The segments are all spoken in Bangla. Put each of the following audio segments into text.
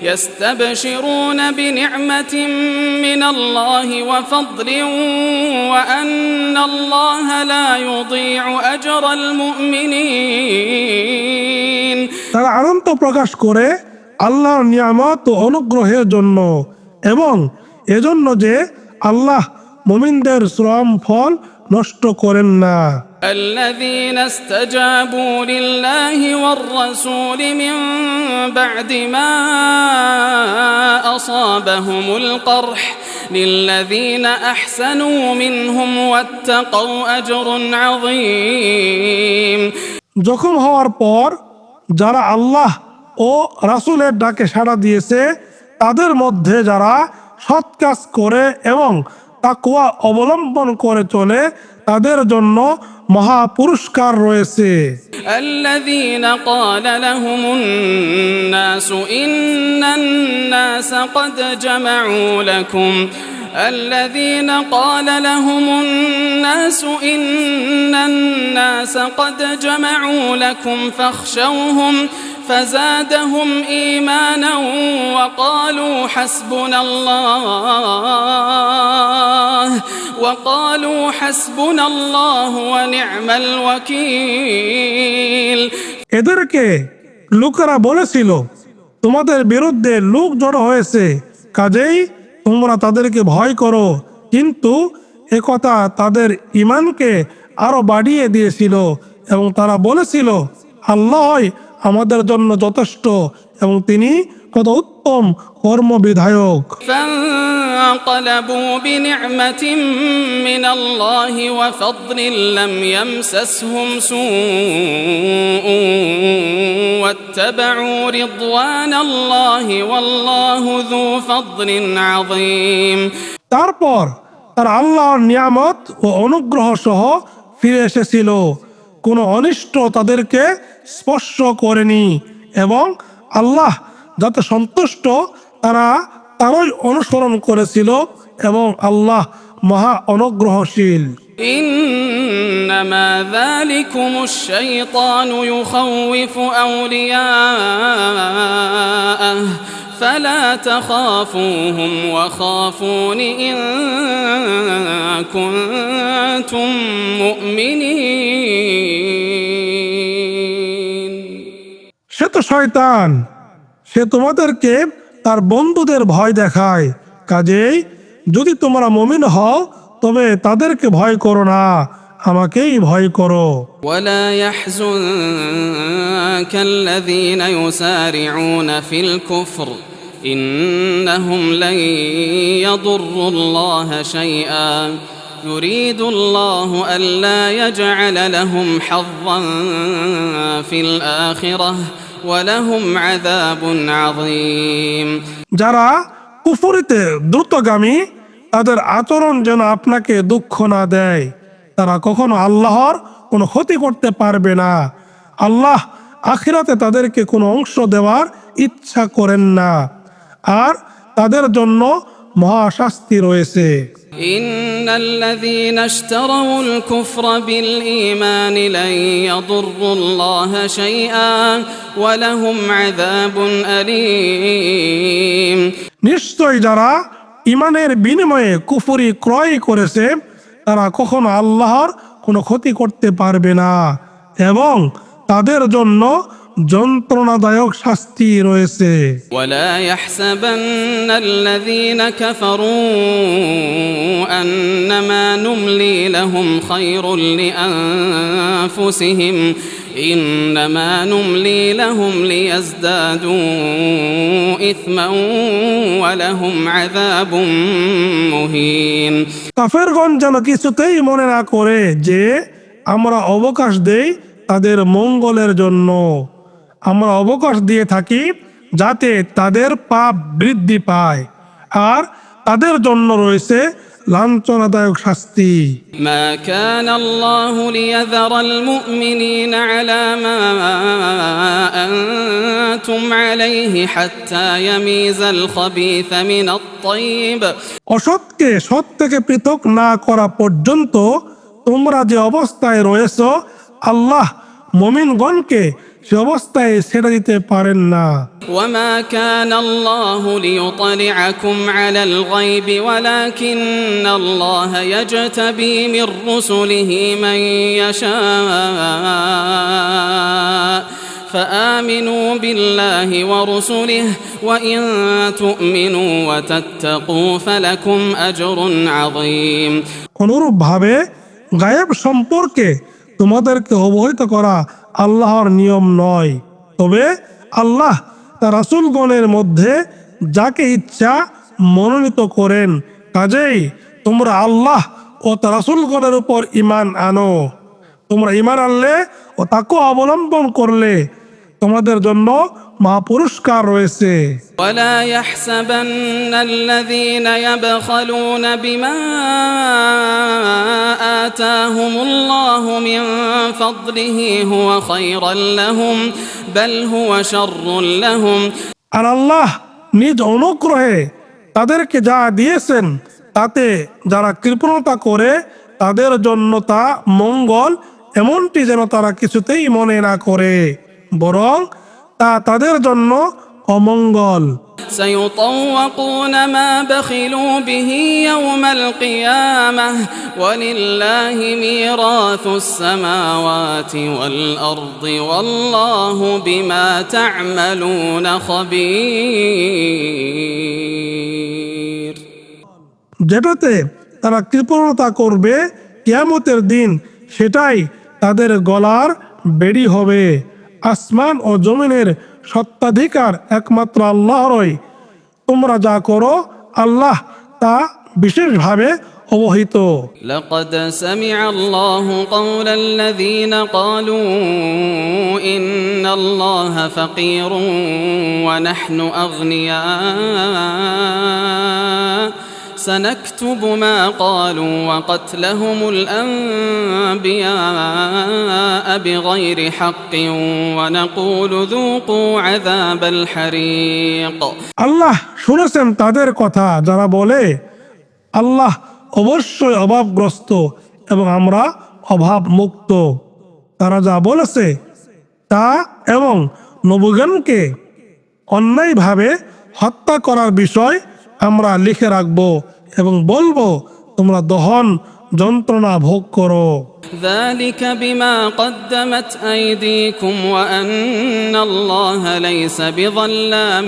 يستبشرون بنعمة من الله وفضل وأن الله لا يضيع أجر المؤمنين তারা আনন্দ প্রকাশ করে আল্লাহর নিয়ামত ও অনুগ্রহের জন্য এবং এজন্য যে আল্লাহ মুমিনদের শ্রম ফল নষ্ট করেন না। الذين استجابوا لله والرسول من بعد ما أصابهم القرح للذين أحسنوا منهم واتقوا أجر عظيم জখম হওয়ার পর যারা আল্লাহ ও রাসূলের ডাকে সাড়া দিয়েছে তাদের মধ্যে যারা সৎ কাজ করে এবং তাকওয়া অবলম্বন করে চলে তাদের জন্য মহা পুরস্কার রয়েছে। الذين قال لهم الناس إن الناس قد جمعوا لكم الذين قال لهم الناس إن الناس قد جمعوا لكم فاخشوهم فزادهم إيمانا وقالوا حسبنا الله ونعم الوكيل এদেরকে লোকেরা বলেছিল তোমাদের বিরুদ্ধে লোক জড়ো হয়েছে কাজেই তোমরা তাদেরকে ভয় করো, কিন্তু একথা তাদের ঈমানকে আরো বাড়িয়ে দিয়েছিল এবং তারা বলেছিল আল্লাহই আমাদের জন্য যথেষ্ট এবং তিনি কত উত্তম কর্মবিধায়ক। فانقلبوا بنعمة من الله وفضل لم يمسسهم سوء واتبعوا رضوان الله والله ذو فضل عظيم তারপর তার আল্লাহর নিয়ামত ও অনুগ্রহ সহ ফিরে এসেছিল, কোনো অনিষ্ট তাদেরকে স্পর্শ করেনি এবং আল্লাহ যাতে সন্তুষ্ট তারা তারই অনুসরণ করেছিল এবং আল্লাহ মহা অনুগ্রহশীল। إنما ذلكم الشيطان يخوف أولياءه فلا تخافوهم وخافون إن كنتم مؤمنين সে তো শয়তান, সে তোমাদেরকে তার বন্ধুদের ভয় দেখায়, কাজেই যদি তোমরা মুমিন হও তবে তাদেরকে ভয় করো না, আমাকেই ভয় করো। ولا يحزنك الذين يسارعون في الكفر إنهم لن يضروا الله شيئا يريد الله ألا يجعل لهم حظا في الآخرة ولهم عذاب عظيم যারা কুফরিতে দ্রুতগামী তাদের আচরণ যেন আপনাকে দুঃখ না দেয়, তারা কখনো আল্লাহর কোনো ক্ষতি করতে পারবে না। আল্লাহ আখিরাতে তাদেরকে কোনো অংশ দেওয়ার ইচ্ছা করেন না, আর তাদের জন্য মহাশাস্তি রয়েছে। إن الذين اشتروا الكفر بالإيمان لن يضروا الله شيئا ولهم عذاب أليم নিশ্চয় যারা ইমানের বিনিময়ে কুফরি ক্রয় করেছে তারা কখনো আল্লাহর কোনো ক্ষতি করতে পারবে না এবং তাদের জন্য যন্ত্রণাদায়ক শাস্তি রয়েছে। ولا يحسبن الذين كفروا أنما نملي لهم خير لأنفسهم إنما نملي لهم ليزدادوا إثما ولهم عذاب مهين কাফেরগণ যেন কিছুতেই মনে না করে যে আমরা অবকাশ দেই তাদের মঙ্গলের জন্য, আমরা অবকাশ দিয়ে থাকি যাতে তাদের পাপ বৃদ্ধি পায়, আর তাদের জন্য রয়েছে লাঞ্ছনাদায়ক শাস্তি। ما كان الله ليذر المؤمنين على ما أنتم عليه حتى يميز الخبيث من الطيب অসৎকে সৎ থেকে পৃথক না করা পর্যন্ত তোমরা যে অবস্থায় রয়েছ আল্লাহ মুমিনগণকে সে অবস্থায় ছেড়ে দিতে পারেন না। وما كان الله ليطلعكم على الغيب ولكن الله يجتبي من رسله من يشاء فآمنوا بالله ورسله وإن تؤمنوا وتتقوا فلكم أجر عظيم। অনুরূপভাবে গায়েব সম্পর্কে তোমাদেরকে অবহিত করা আল্লাহর নিয়ম নয়, তবে আল্লাহ তার রাসূলগণের মধ্যে যাকে ইচ্ছা মনোনীত করেন। কাজেই তোমরা আল্লাহ ও তার রাসূলগণের উপর ঈমান আনো। তোমরা ঈমান আনলে ও তাকওয়া অবলম্বন করলে তোমাদের জন্য মহাপুরস্কার রয়েছে। ولا يحسبن الذين يبخلون بما آتاهم الله من فضله هو خيرا لهم بل هو شر لهم। আর আল্লাহ নিজ অনুগ্রহে তাদেরকে যা দিয়েছেন তাতে যারা কৃপণতা করে তাদের জন্য তা মঙ্গল, এমনটি যেন তারা কিছুতেই মনে না করে, বরং তা তাদের জন্য অমঙ্গল। سيطوقون ما بخلوا به يوم القيامة ولله ميراث السماوات والأرض والله بما تعملون خبير। যেটাতে তারা কৃপণতা করবে কিয়ামতের দিন সেটাই তাদের গলার বেড়ি হবে। আসমান ও জমিনের সত্ত্বাধিকার একমাত্র আল্লাহরই। তোমরা যা করো আল্লাহ তা বিশেষভাবে অবহিত। لقد سمع الله قول الذين قالوا إن الله فقير ونحن أغنياء سنكتب ما قالوا وقتلهم الأنبياء بغير حق ونقول ذوقوا عذاب الحريق। আল্লাহ শুনেছেন তাদের কথা যারা বলে আল্লাহ অবশ্যই অভাবগ্রস্ত এবং আমরা অভাব মুক্ত। তারা যা বলেছে তা এবং নবীগণকে অন্যায়ভাবে হত্যা করার বিষয় আমরা লিখে রাখব এবং বলবো তোমরা দহন যন্ত্রণা ভোগ করো। ذلك بما قدمت أيديكم وأن الله ليس بظلام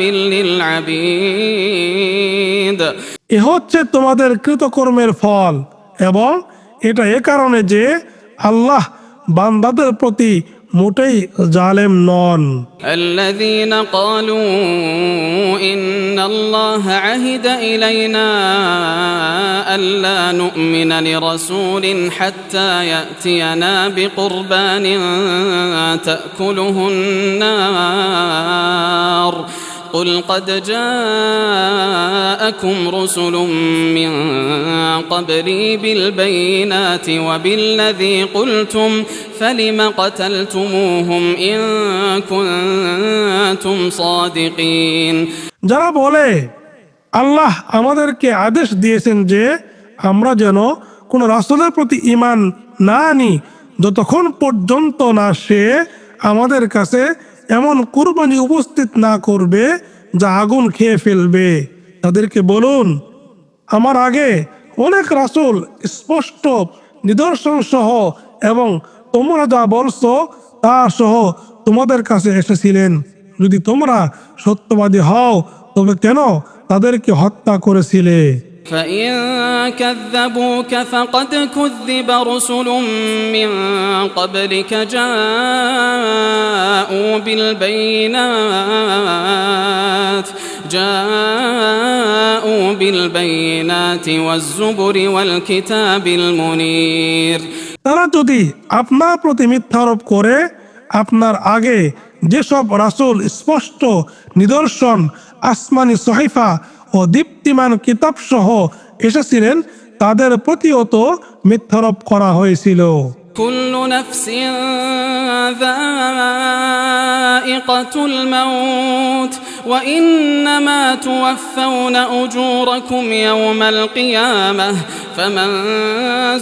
للعبيد। এ হচ্ছে তোমাদের কৃতকর্মের ফল এবং এটা এ কারণে যে আল্লাহ বান্দাদের প্রতি মোটেই জালেম নন। الذين قالوا إن الله عهد إلينا ألا نؤمن لرسول حتى يأتينا بقربان تأكله النار قل قد جاءكم رسل من قبلي بالبينات وبالذي قلتم فلم قتلتموهم إن كنتم صادقين। যারা বলে আল্লাহ আমাদেরকে আদেশ দিয়েছেন যে আমরা যেন কোন রাসূলের প্রতি ঈমান না আনি যতক্ষণ পর্যন্ত না সে আমাদের কাছে এমন কুরবানি উপস্থিত না করবে যা আগুন খেয়ে ফেলবে, তাদেরকে বলুন আমার আগে অনেক রাসূল স্পষ্ট নিদর্শন সহ এবং তোমরা যা বলছো তা সহ তোমাদের কাছে এসেছিলেন। যদি তোমরা সত্যবাদী হও তবে কেন তাদেরকে হত্যা করেছিলে? فإن كذبوك فقد كذب رسل من قبلك جاءوا بالبينات والزبر والكتاب المنير। তারা যদি আপনার প্রতি মিথ্যারোপ করে আপনার আগে যেসব রাসূল স্পষ্ট নিদর্শন আসমানি সহিফা ও দীপ্তিমান কিতাব সহ এসেছিলেন তাদের প্রতিও তো মিথ্যারোপ করা হয়েছিল। কুল্লু নাফসিন যায়িকাতুল মাউত وإنما توفون أجوركم يوم القيامة فمن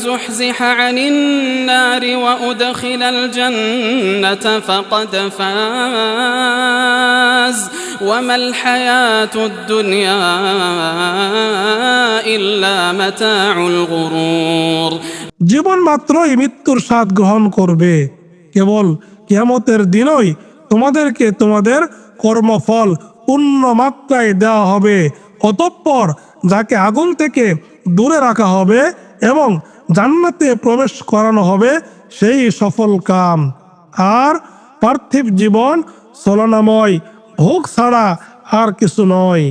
زحزح عن النار وأدخل الجنة فقد فاز وما الحياة الدنيا إلا متاع الغرور জীবন মাত্রই মৃত্যুর স্বাদ গ্রহণ করবে, কেবল কিয়ামতের দিনই তোমাদেরকে তোমাদের কর্মফল পূর্ণ মাত্রায় দেওয়া হবে। অতঃপর যাকে আগুন থেকে দূরে রাখা হবে এবং জান্নাতে প্রবেশ করানো হবে সেই সফল কাম। আর পার্থিব জীবন ছলনাময় ভোগ ছাড়া আর কিছু নয়।